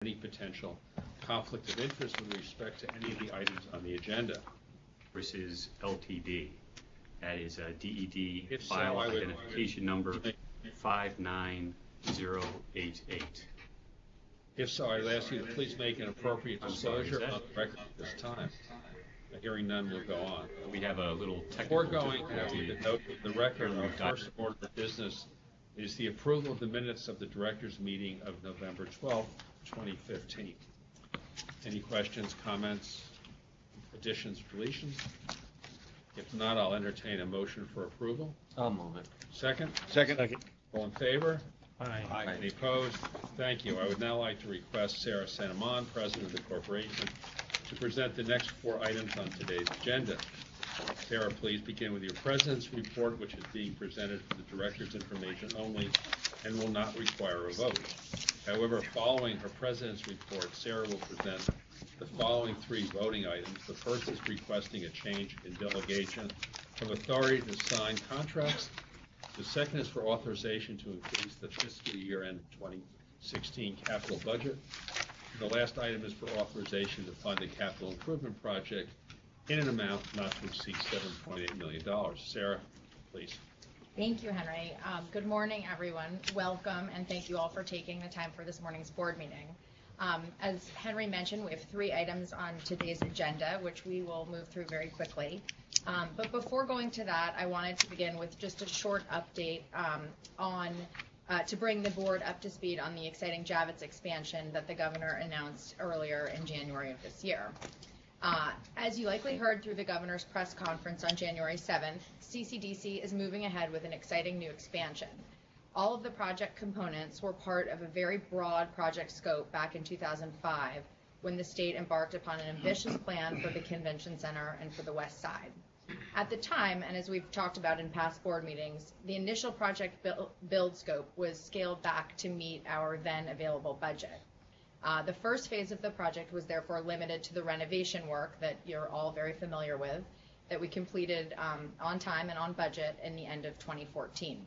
any potential conflict of interest with respect to any of the items on the agenda. Versus LTD. That is a DED If so, file I would identification number 59088. If so, I'd ask you to please make an appropriate disclosure on the record at this time. Hearing none, will go on. We have a little technical Before going, difficulty. to note the record, our first order of business is the approval of the minutes of the directors' meeting of November 12th, 2015. Any questions, comments, additions, deletions? If not, I'll entertain a motion for approval. I'll move it. Second? Second. All in favor? Aye. Any opposed? Thank you. I would now like to request Sarah Sanamon, President of the Corporation, to present the next 4 items on today's agenda. Sarah, please begin with your President's report, which is being presented for the Director's information only and will not require a vote. However, following her President's report, Sarah will present the following 3 voting items. The first is requesting a change in delegation of authority to sign contracts. The second is for authorization to increase the fiscal year-end 2016 capital budget. The last item is for authorization to fund a capital improvement project in an amount not to exceed $7.8 million. Sarah, please. Thank you, Henry. Good morning, everyone. Welcome, and thank you all for taking the time for this morning's board meeting. As Henry mentioned, we have 3 items on today's agenda, which we will move through very quickly. But before going to that, I wanted to begin with just a short update to bring the board up to speed on the exciting Javits expansion that the governor announced earlier in January of this year. As you likely heard through the governor's press conference on January 7th, CCDC is moving ahead with an exciting new expansion. All of the project components were part of a very broad project scope back in 2005 when the state embarked upon an ambitious plan for the convention center and for the west side. At the time, and as we've talked about in past board meetings, the initial project build scope was scaled back to meet our then available budget. The first phase of the project was therefore limited to the renovation work that you're all very familiar with, that we completed on time and on budget in the end of 2014.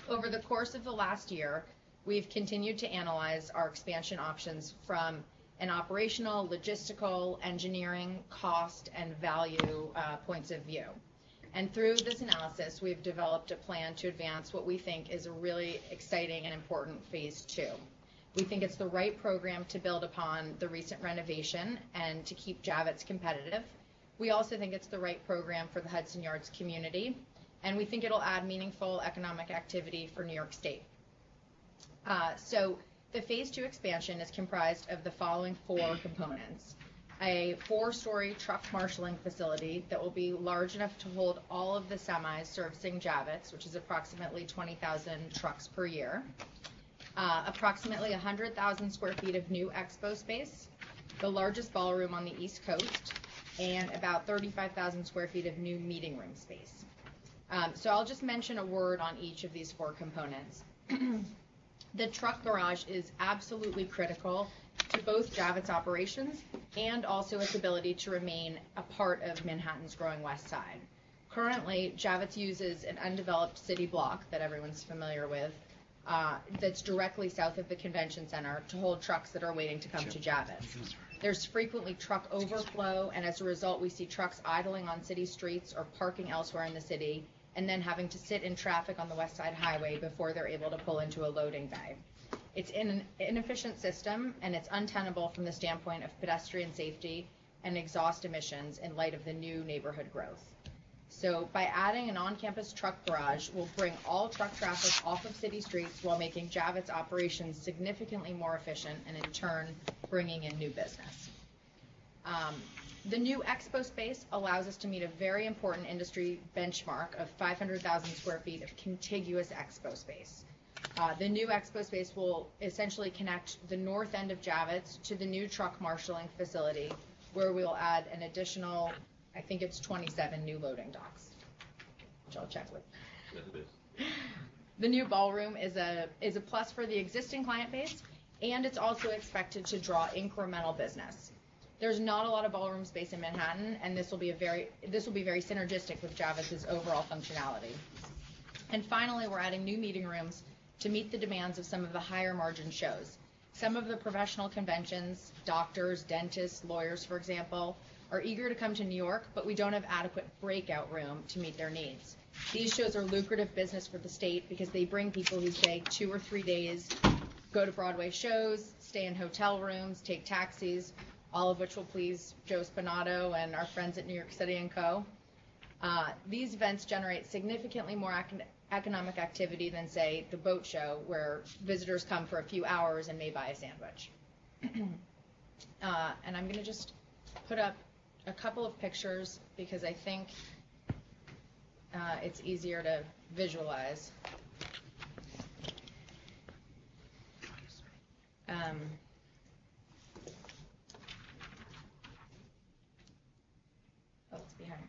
Over the course of the last year, we've continued to analyze our expansion options from an operational, logistical, engineering, cost, and value points of view. And through this analysis, we've developed a plan to advance what we think is a really exciting and important phase 2. We think it's the right program to build upon the recent renovation and to keep Javits competitive. We also think it's the right program for the Hudson Yards community, and we think it'll add meaningful economic activity for New York State. So the Phase 2 expansion is comprised of the following 4 components. A 4-story truck marshaling facility that will be large enough to hold all of the semis servicing Javits, which is approximately 20,000 trucks per year. Approximately 100,000 square feet of new expo space, the largest ballroom on the East Coast, and about 35,000 square feet of new meeting room space. So I'll just mention a word on each of these 4 components. The truck garage is absolutely critical to both Javits operations and also its ability to remain a part of Manhattan's growing west side. Currently, Javits uses an undeveloped city block that everyone's familiar with that's directly south of the convention center to hold trucks that are waiting to come to Javits. There's frequently truck overflow, and as a result, we see trucks idling on city streets or parking elsewhere in the city, and then having to sit in traffic on the West Side Highway before they're able to pull into a loading bay. It's an inefficient system, and it's untenable from the standpoint of pedestrian safety and exhaust emissions in light of the new neighborhood growth. So by adding an on-campus truck garage, we'll bring all truck traffic off of city streets while making Javits operations significantly more efficient and in turn bringing in new business. The new expo space allows us to meet a very important industry benchmark of 500,000 square feet of contiguous expo space. The new expo space will essentially connect the north end of Javits to the new truck marshaling facility, where we'll add an additional, I think it's 27 new loading docks, which I'll check with. The new ballroom is a plus for the existing client base, and it's also expected to draw incremental business. There's not a lot of ballroom space in Manhattan, and this will be very synergistic with Javits' overall functionality. And finally, we're adding new meeting rooms to meet the demands of some of the higher margin shows. Some of the professional conventions, doctors, dentists, lawyers, for example, are eager to come to New York, but we don't have adequate breakout room to meet their needs. These shows are lucrative business for the state because they bring people who stay 2 or 3 days, go to Broadway shows, stay in hotel rooms, take taxis, all of which will please Joe Spinato and our friends at New York City & Co. These events generate significantly more economic activity than, say, the boat show, where visitors come for a few hours and may buy a sandwich. And I'm going to just put up a couple of pictures because I think it's easier to visualize. Oh, it's behind.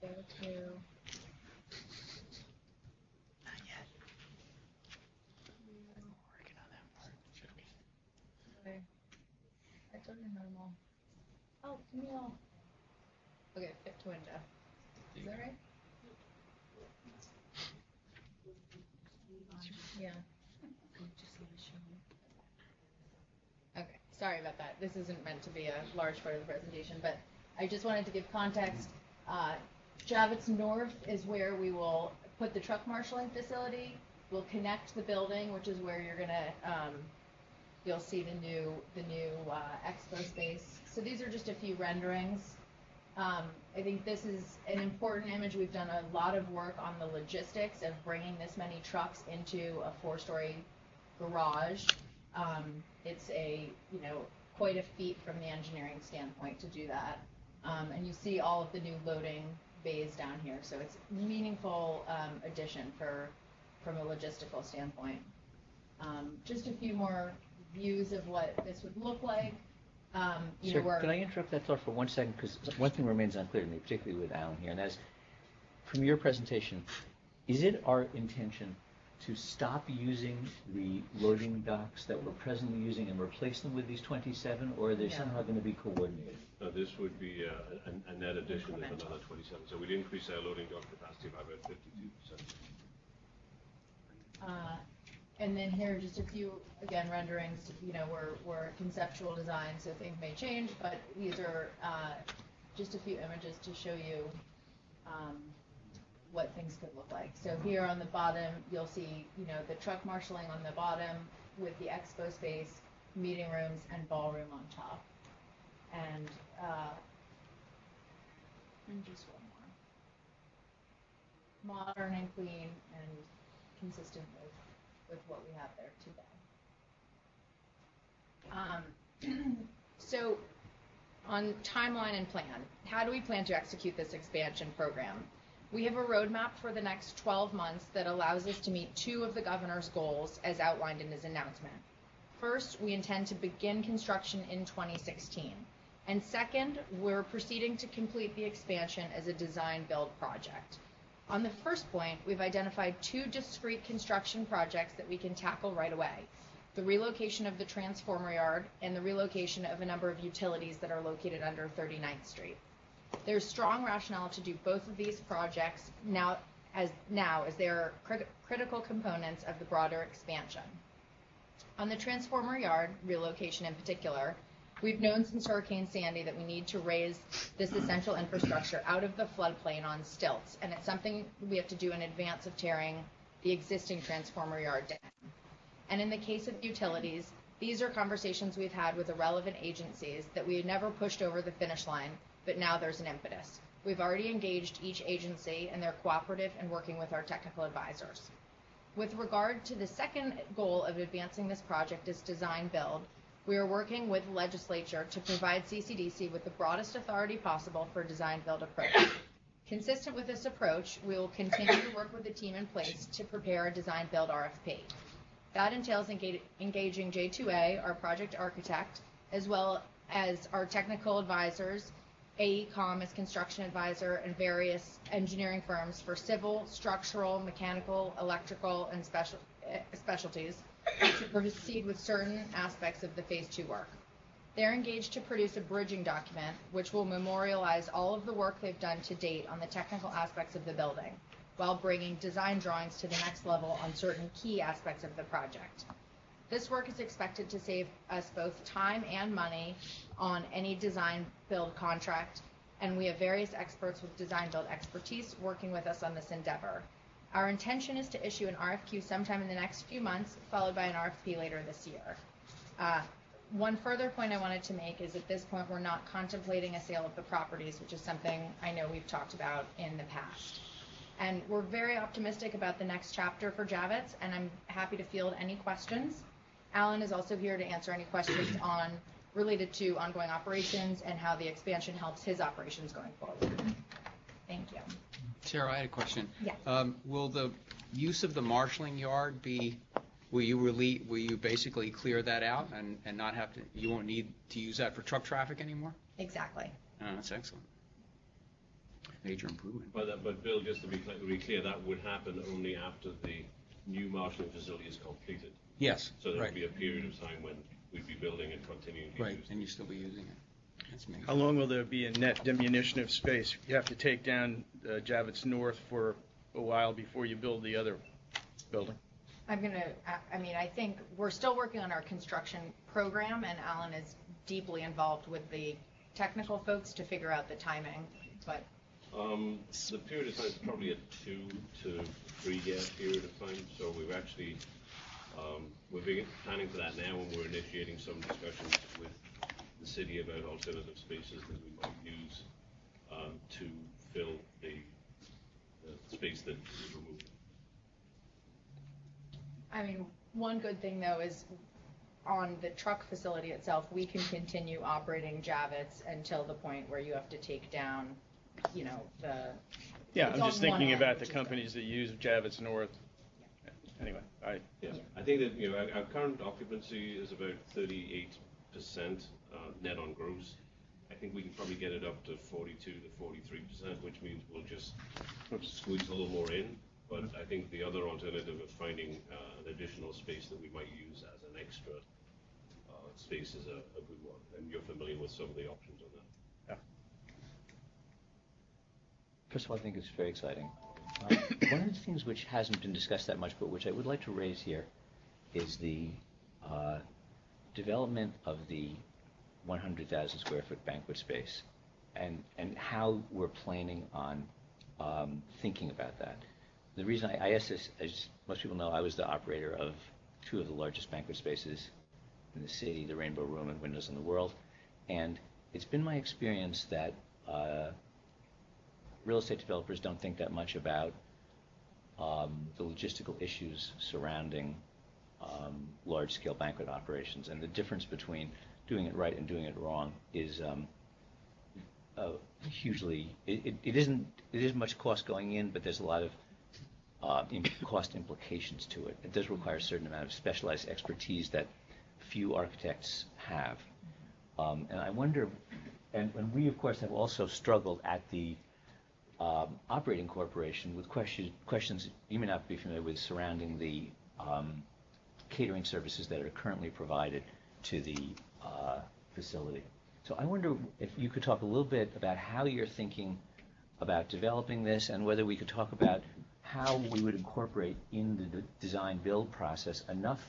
Go to. Not yet. Working on that part. Should we? Okay. I told you normal. Oh, Camille. Okay, fit to window. Is that right? Yeah. Okay, sorry about that. This isn't meant to be a large part of the presentation, but I just wanted to give context. Javits North is where we will put the truck marshaling facility. We'll connect the building, which is where you're gonna you'll see the new expo space. So these are just a few renderings. I think this is an important image. We've done a lot of work on the logistics of bringing this many trucks into a 4-story garage. It's quite a feat from the engineering standpoint to do that. And you see all of the new loading bays down here. So it's a meaningful addition from a logistical standpoint. Just a few more views of what this would look like. Sir, can I interrupt that thought for 1 second? Because one thing remains unclear to me, particularly with Alan here, and that's, from your presentation, is it our intention to stop using the loading docks that we're presently using and replace them with these 27, or are they somehow going to be coordinated? This would be a net addition of another 27. So we'd increase our loading dock capacity by about 52%. And then here are just a few, again, renderings. We're conceptual design, so things may change, but these are just a few images to show you what things could look like. So here on the bottom, you'll see, the truck marshaling on the bottom with the expo space, meeting rooms, and ballroom on top. And just one more. Modern and clean and consistent with what we have there today. So on timeline and plan, how do we plan to execute this expansion program? We have a roadmap for the next 12 months that allows us to meet 2 of the governor's goals as outlined in his announcement. First, we intend to begin construction in 2016. And second, we're proceeding to complete the expansion as a design-build project. On the first point, we've identified 2 discrete construction projects that we can tackle right away: the relocation of the transformer yard and the relocation of a number of utilities that are located under 39th Street. There's strong rationale to do both of these projects now as they are critical components of the broader expansion. On the transformer yard relocation in particular, we've known since Hurricane Sandy that we need to raise this essential infrastructure out of the floodplain on stilts, and it's something we have to do in advance of tearing the existing transformer yard down. And in the case of utilities, these are conversations we've had with the relevant agencies that we had never pushed over the finish line, but now there's an impetus. We've already engaged each agency, and they're cooperative and working with our technical advisors. With regard to the second goal of advancing this project as design-build, we are working with the legislature to provide CCDC with the broadest authority possible for a design-build approach. Consistent with this approach, we will continue to work with the team in place to prepare a design-build RFP. That entails engaging J2A, our project architect, as well as our technical advisors, AECOM as construction advisor, and various engineering firms for civil, structural, mechanical, electrical, and specialties, to proceed with certain aspects of the Phase 2 work. They're engaged to produce a bridging document which will memorialize all of the work they've done to date on the technical aspects of the building, while bringing design drawings to the next level on certain key aspects of the project. This work is expected to save us both time and money on any design-build contract, and we have various experts with design-build expertise working with us on this endeavor. Our intention is to issue an RFQ sometime in the next few months, followed by an RFP later this year. One further point I wanted to make is at this point we're not contemplating a sale of the properties, which is something I know we've talked about in the past. And we're very optimistic about the next chapter for Javits, and I'm happy to field any questions. Alan is also here to answer any questions related to ongoing operations and how the expansion helps his operations going forward. Thank you. Sarah, I had a question. Yeah. Will the use of the marshalling yard be, will you basically clear that out and not have to, you won't need to use that for truck traffic anymore? Exactly. Oh, that's excellent. Major improvement. But Bill, just to be clear, that would happen only after the new marshalling facility is completed. Yes, So there right. would be a period of time when we'd be building and continuing to Right, use it. and you still be using it. That's amazing. How long will there be a net diminution of space? You have to take down Javits North for a while before you build the other building. I think we're still working on our construction program, and Alan is deeply involved with the technical folks to figure out the timing, but The period of time is probably a 2 to 3 year period of time. So we've actually we're planning for that now, and we're initiating some discussions with the city about alternative spaces that we might use to fill the space that is removed. I mean, one good thing though is on the truck facility itself, we can continue operating Javits until the point where you have to take down, the. Yeah, it's I'm on just one thinking end, about the which is companies that use Javits North. Anyway, Yeah, I think that our current occupancy is about 38% net on gross. I think we can probably get it up to 42 to 43%, which means we'll just squeeze a little more in. But I think the other alternative of finding an additional space that we might use as an extra space is a good one. And you're familiar with some of the options on that. First of all, I think it's very exciting. One of the things which hasn't been discussed that much, but which I would like to raise here, is the development of the 100,000 square foot banquet space, and how we're planning on thinking about that. The reason I ask this, as most people know, I was the operator of two of the largest banquet spaces in the city, the Rainbow Room and Windows in the World, and it's been my experience that real estate developers don't think that much about the logistical issues surrounding large-scale banquet operations, and the difference between doing it right and doing it wrong is hugely. It isn't much cost going in, but there's a lot of cost implications to it. It does require a certain amount of specialized expertise that few architects have, and I wonder. And we, of course, have also struggled at the operating corporation with questions you may not be familiar with surrounding the catering services that are currently provided to the facility. So I wonder if you could talk a little bit about how you're thinking about developing this, and whether we could talk about how we would incorporate in the design build process enough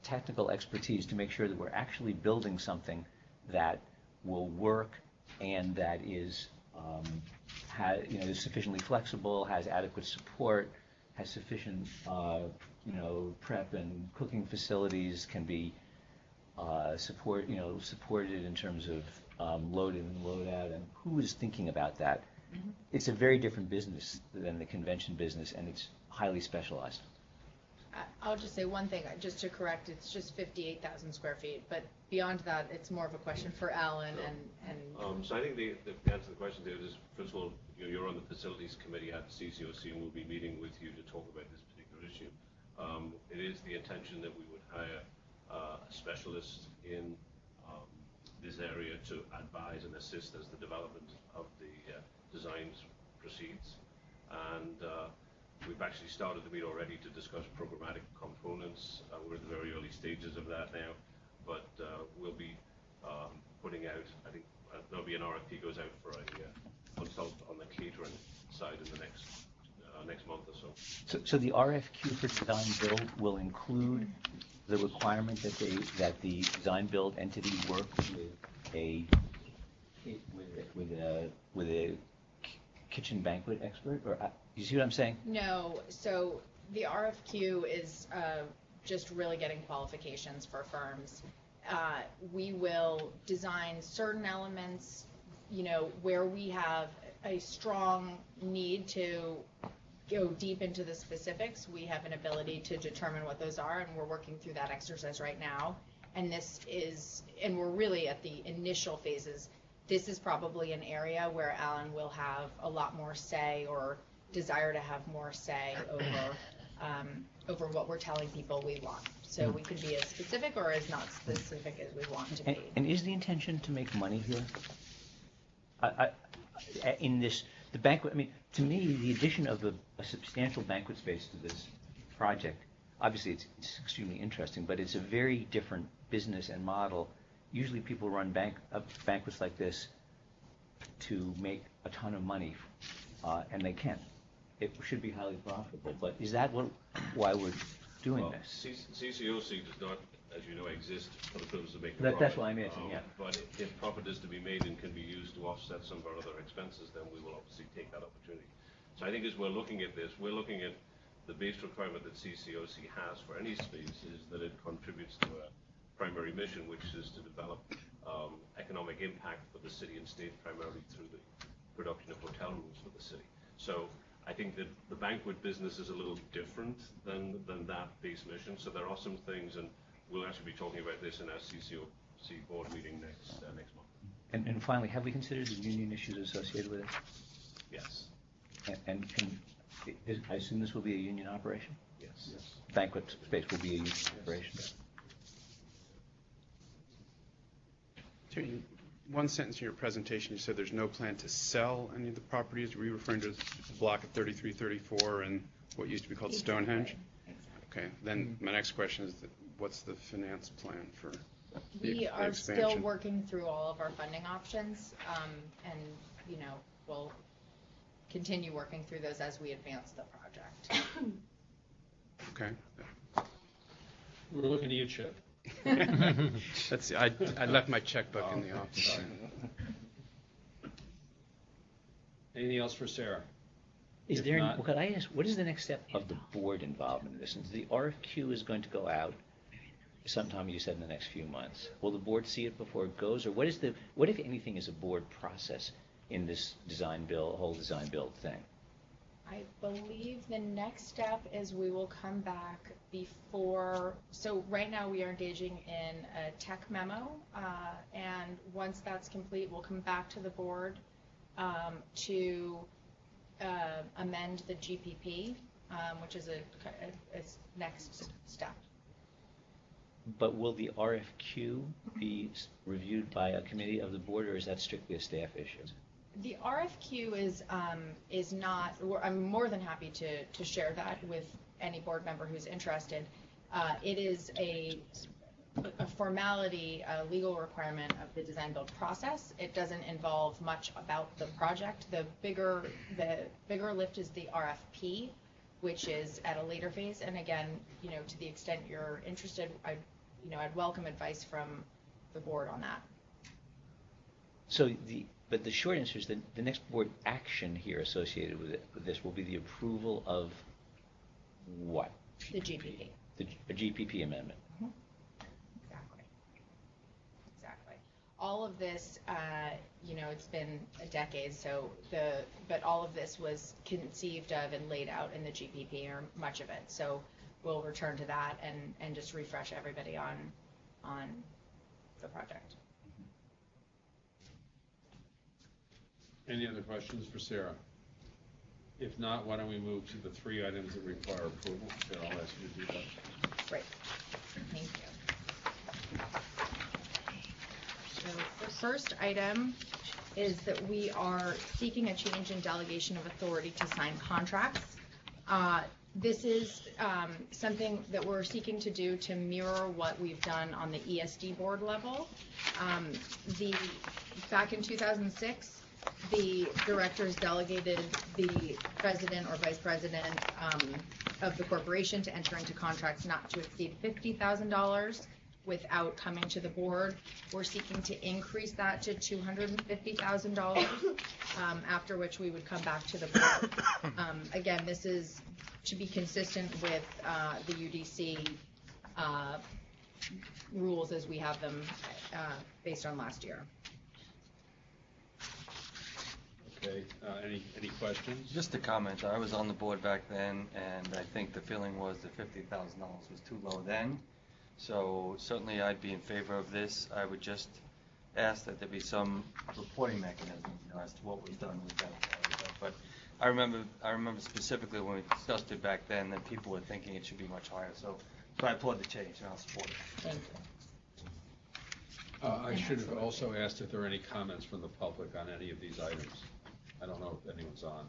technical expertise to make sure that we're actually building something that will work and that is is sufficiently flexible, has adequate support, has sufficient prep and cooking facilities, can be supported in terms of load in and load out, and who is thinking about that? Mm-hmm. It's a very different business than the convention business, and it's highly specialized. I'll just say one thing, just to correct, it's just 58,000 square feet, but beyond that, it's more of a question for Alan and So I think the answer to the question there is, first of all, you're on the facilities committee at CCOC, and we'll be meeting with you to talk about this particular issue. It is the intention that we would hire a specialist in this area to advise and assist as the development of the designs proceeds. And We've actually started to meet already to discuss programmatic components. We're in the very early stages of that now, but we'll be putting out, I think there'll be an RFP goes out for a consult on the catering side in the next month or so. So the RFQ for design build will include the requirement that the design build entity work with a kitchen banquet expert, or you see what I'm saying? No, so the RFQ is just really getting qualifications for firms. We will design certain elements, where we have a strong need to go deep into the specifics. We have an ability to determine what those are, and we're working through that exercise right now. And we're really at the initial phases. This is probably an area where Alan will have a lot more say, or desire to have more say over what we're telling people we want. So we can be as specific or as not specific as we want to be. And is the intention to make money here? In the banquet, I mean, to me, the addition of a substantial banquet space to this project, obviously it's extremely interesting, but it's a very different business and model. Usually people run banquets like this to make a ton of money, and they can't. It should be highly profitable, but is that why we're doing this? CCOC does not, as you know, exist for the purpose of making That's profit. what I mentioned, yeah. But if profit is to be made and can be used to offset some of our other expenses, then we will obviously take that opportunity. So I think as we're looking at this, we're looking at the base requirement that CCOC has for any space is that it contributes to a primary mission, which is to develop economic impact for the city and state, primarily through the production of hotel rooms for the city. So I think that the banquet business is a little different than that base mission. So there are some things, and we'll actually be talking about this in our CCOC board meeting next month. And finally, have we considered the union issues associated with it? Yes. And I assume this will be a union operation? Yes. Banquet space will be a union operation? One sentence in your presentation, you said there's no plan to sell any of the properties. Were you referring to the block of 3334 and what used to be called Stonehenge? Exactly. Okay. Then my next question is, what's the finance plan for the We are expansion? still working through all of our funding options, and we'll continue working through those as we advance the project. Okay. We're looking at you, Chip. I left my checkbook in the office. Anything else for Sarah? Could I ask, what is the next step of the board involvement in this? Since the RFQ is going to go out sometime, you said, in the next few months, will the board see it before it goes, or what if anything is a board process in this whole design build thing? I believe the next step is we will come back before, so right now we are engaging in a tech memo, and once that's complete, we'll come back to the board to amend the GPP, which is a next step. But will the RFQ be reviewed by a committee of the board, or is that strictly a staff issue? The RFQ is not. I'm more than happy to share that with any board member who's interested. It is a formality, a legal requirement of the design build process. It doesn't involve much about the project. The bigger lift is the RFP, which is at a later phase. And again, to the extent you're interested, I'd welcome advice from the board on that. But the short answer is that the next board action here associated with this will be the approval of what? The GPP. A GPP amendment. Mm-hmm. Exactly. All of this, it's been a decade, but all of this was conceived of and laid out in the GPP, or much of it. So we'll return to that and just refresh everybody on the project. Any other questions for Sarah? If not, why don't we move to the 3 items that require approval? Sarah, I'll ask you to do that. Great. Thank you. So the first item is that we are seeking a change in delegation of authority to sign contracts. This is something that we're seeking to do to mirror what we've done on the ESD board level. Back in 2006, the directors delegated the president or vice president of the corporation to enter into contracts not to exceed $50,000 without coming to the board. We're seeking to increase that to $250,000, after which we would come back to the board. Again, this is to be consistent with the UDC rules as we have them based on last year. Okay, any questions? Just a comment. I was on the board back then, and I think the feeling was that $50,000 was too low then. So certainly I'd be in favor of this. I would just ask that there be some reporting mechanism, as to what was done with that. But I remember specifically when we discussed it back then that people were thinking it should be much higher. So I applaud the change, and I'll support it. Thank you. I should have also asked if there are any comments from the public on any of these items. I don't know if anyone's on.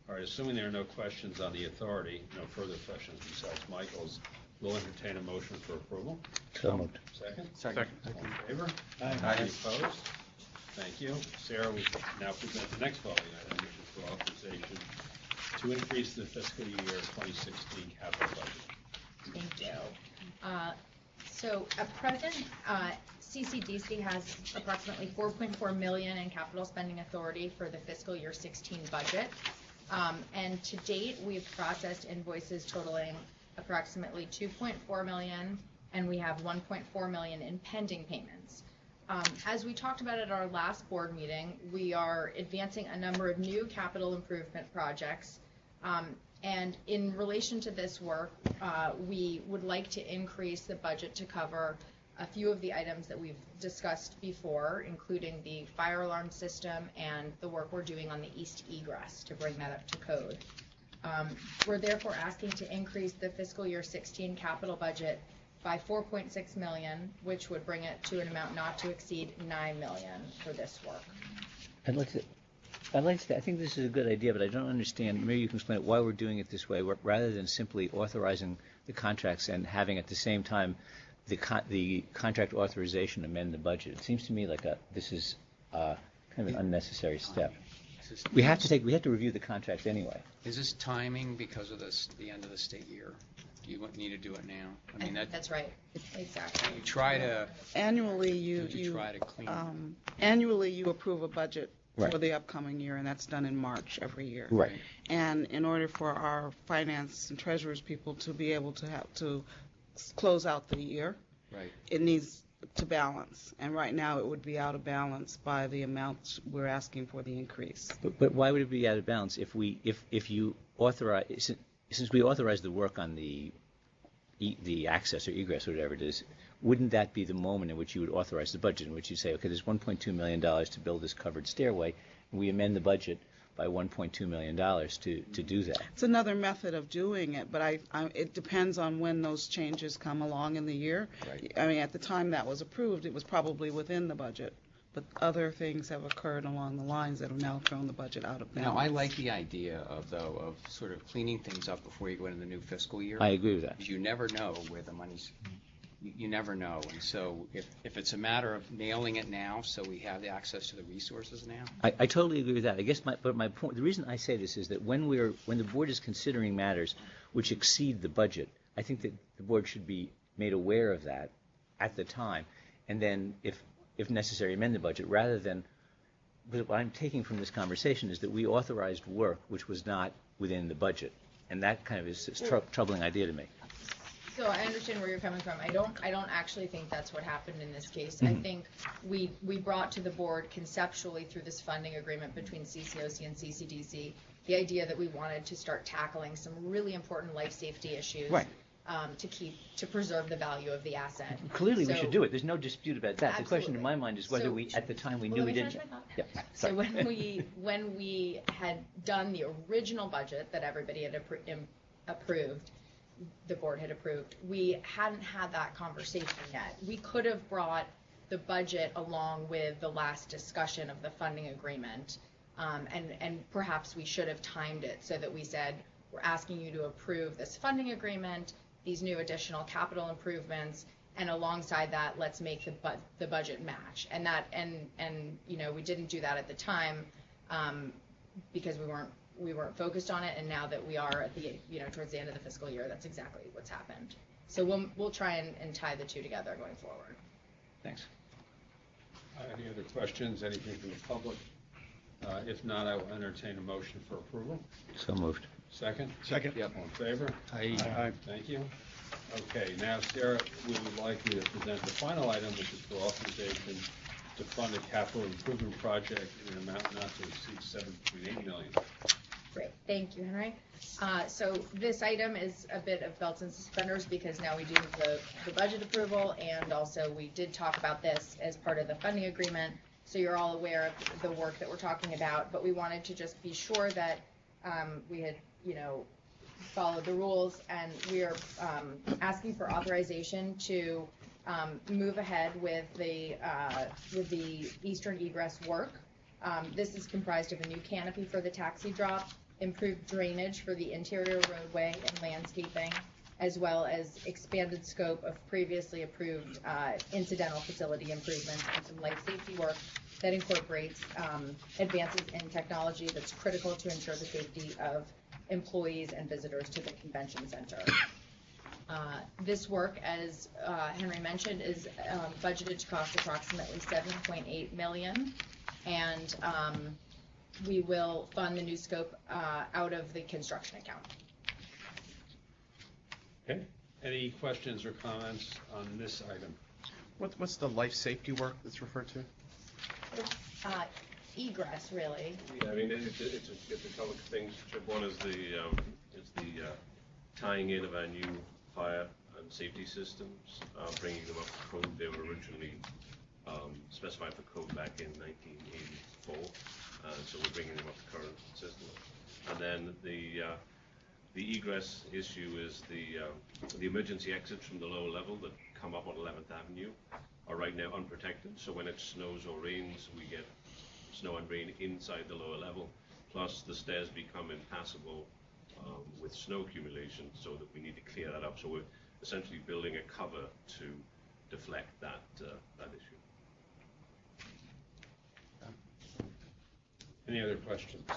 All right, assuming there are no questions on the authority, no further questions besides Michael's, we'll entertain a motion for approval. So moved. Second? Second. All in favor? Aye. Any opposed? Thank you. Sarah will now present the next voting item, which is for authorization to increase the fiscal year 2016 capital budget. Thank you. So at present, CCDC has approximately $4.4 million in capital spending authority for the fiscal year 16 budget. And to date, we've processed invoices totaling approximately $2.4 million, and we have $1.4 million in pending payments. As we talked about at our last board meeting, we are advancing a number of new capital improvement projects. And in relation to this work, we would like to increase the budget to cover a few of the items that we've discussed before, including the fire alarm system and the work we're doing on the east egress to bring that up to code. We're therefore asking to increase the fiscal year 16 capital budget by $4.6 million, which would bring it to an amount not to exceed $9 million for this work. I'd like to, I think this is a good idea, but I don't understand, maybe you can explain why we're doing it this way, rather than simply authorizing the contracts and having at the same time the contract authorization amend the budget. It seems to me like this is kind of an unnecessary step. We have to review the contracts anyway. Is this timing because of the end of the state year? Do you need to do it now? I mean, that's right. Exactly. You try to Annually, try to clean. Annually you approve a budget Right. for the upcoming year, and that's done in March every year. Right. And in order for our finance and treasurers people to be able to close out the year, Right. it needs to balance. And right now it would be out of balance by the amount we're asking for the increase. But why would it be out of balance if you authorize, since we authorize the work on the access or egress or whatever it is, wouldn't that be the moment in which you would authorize the budget, in which you say, okay, there's $1.2 million to build this covered stairway, and we amend the budget by $1.2 million to do that? It's another method of doing it, but it depends on when those changes come along in the year. Right. I mean, at the time that was approved, it was probably within the budget, but other things have occurred along the lines that have now thrown the budget out of balance. Now, I like the idea of sort of cleaning things up before you go into the new fiscal year. I agree with that. Because you never know where the money's. You never know, and so if it's a matter of nailing it now, so we have the access to the resources now. I totally agree with that. I guess my point, the reason I say this is that when the board is considering matters which exceed the budget, I think that the board should be made aware of that at the time, and then if necessary amend the budget, rather than, because what I'm taking from this conversation is that we authorized work which was not within the budget, and that kind of is a troubling idea to me. So I understand where you're coming from. I don't actually think that's what happened in this case. Mm-hmm. I think we brought to the board conceptually through this funding agreement between CCOC and CCDC the idea that we wanted to start tackling some really important life safety issues. Right. To preserve the value of the asset. Clearly, we should do it. There's no dispute about that. Absolutely. The question in my mind is whether we, at the time, we knew we didn't. Yeah. So Sorry. when we had done the original budget that everybody had approved, the board had approved, we hadn't had that conversation yet. We could have brought the budget along with the last discussion of the funding agreement, and perhaps we should have timed it so that we said, we're asking you to approve this funding agreement, these new additional capital improvements, and alongside that, let's make the budget match. And you know, we didn't do that at the time because we weren't focused on it, and now that we are at the, you know, towards the end of the fiscal year, that's exactly what's happened. So we'll try and tie the two together going forward. Thanks. Any other questions, anything from the public? If not, I will entertain a motion for approval. So moved. Second? Second. Yep. All in favor? Aye. Thank you. Okay, now, Sarah, we would like you to present the final item, which is for authorization to fund a capital improvement project in an amount not to exceed $7.8 million. Great, thank you, Henry. So this item is a bit of belts and suspenders because now we do the budget approval, and also we did talk about this as part of the funding agreement, so you're all aware of the work that we're talking about, but we wanted to just be sure that we had, you know, followed the rules, and we are asking for authorization to move ahead with the eastern egress work. This is comprised of a new canopy for the taxi drop, improved drainage for the interior roadway and landscaping, as well as expanded scope of previously approved incidental facility improvements and some life safety work that incorporates advances in technology that's critical to ensure the safety of employees and visitors to the convention center. This work, as Henry mentioned, is budgeted to cost approximately $7.8 million, and we will fund the new scope out of the construction account. Okay. Any questions or comments on this item? What's the life safety work that's referred to? Egress, really. Yeah, I mean, it's a couple of things. One is the tying in of our new fire and safety systems, bringing them up to code. They were originally specified for code back in 1984, so we're bringing them up to current system. And then the egress issue is the emergency exits from the lower level that come up on 11th Avenue are right now unprotected. So when it snows or rains, we get snow and rain inside the lower level. Plus, the stairs become impassable with snow accumulation, so that we need to clear that up. So we're essentially building a cover to deflect that issue. Any other questions?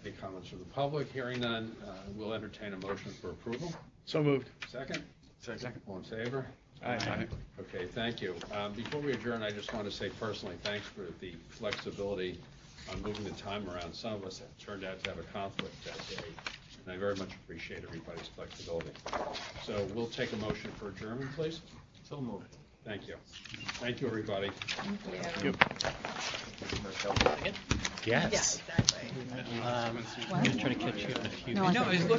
Any comments from the public? Hearing none, we'll entertain a motion for approval. So moved. Second? Second. All in favor? Aye. Okay, thank you. Before we adjourn, I just want to say personally, thanks for the flexibility on moving the time around. Some of us have turned out to have a conflict that day, and I very much appreciate everybody's flexibility. So we'll take a motion for adjournment, please. So moved. Thank you. Thank you, everybody. Thank you. Yes. Yeah, exactly. I'm going to try to catch you in a few No, I minutes. thought you were-